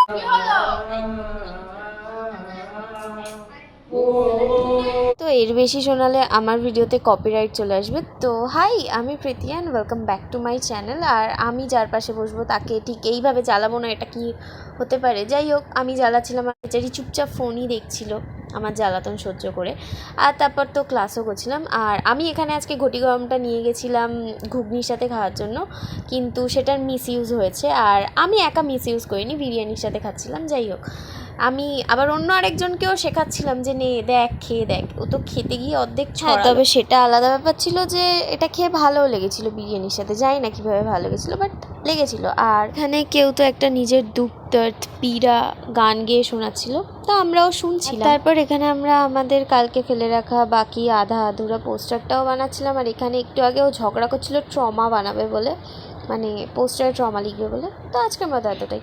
তো এর বেশি শোনালে আমার ভিডিওতে কপিরাইট চলে আসবে। তো হাই, আমি Preeti and welcome back to my channel. আর আমি যার পাশে বসবো তাকে ঠিক এইভাবে জ্বালাবো না, এটা কি হতে পারে? যাই হোক, আমি জ্বালাচ্ছিলাম, আর বেচারি চুপচাপ ফোনই দেখছিল আমার জ্বালাতন সহ্য করে। আর তারপর তো ক্লাসও করছিলাম। আর আমি এখানে আজকে ঘটি গরমটা নিয়ে গেছিলাম ঘুগনির সাথে খাওয়ার জন্য, কিন্তু সেটার মিস ইউজ হয়েছে। আর আমি একা মিস ইউজ করিনি, বিরিয়ানির সাথে খাচ্ছিলাম। যাই হোক, আমি আবার অন্য আরেকজনকেও শেখাচ্ছিলাম যে নে দেখ, খেয়ে দেখ। ও তো খেতে গিয়ে অর্ধেক ছড়ালো। তবে সেটা আলাদা ব্যাপার ছিল যে এটা খেয়ে ভালোও লেগেছিলো বিরিয়ানির সাথে, জানি না কীভাবে ভালো লেগেছিলো, বাট লেগেছিলো। আর এখানে কেউ তো একটা নিজের দুঃখ দর্দ পীড়া গান গেয়ে শোনাচ্ছিল, তো আমরাও শুনছিলাম। তারপর এখানে আমরা আমাদের কালকে ফেলে রাখা বাকি আধা আধুরা পোস্টারটাও বানাচ্ছিলাম। আর এখানে একটু আগেও ঝগড়া করছিল ট্রমা বানাবে বলে, মানে পোস্টারে ট্রমা লিখবে বলে। তো আজকের মতো এতটাই।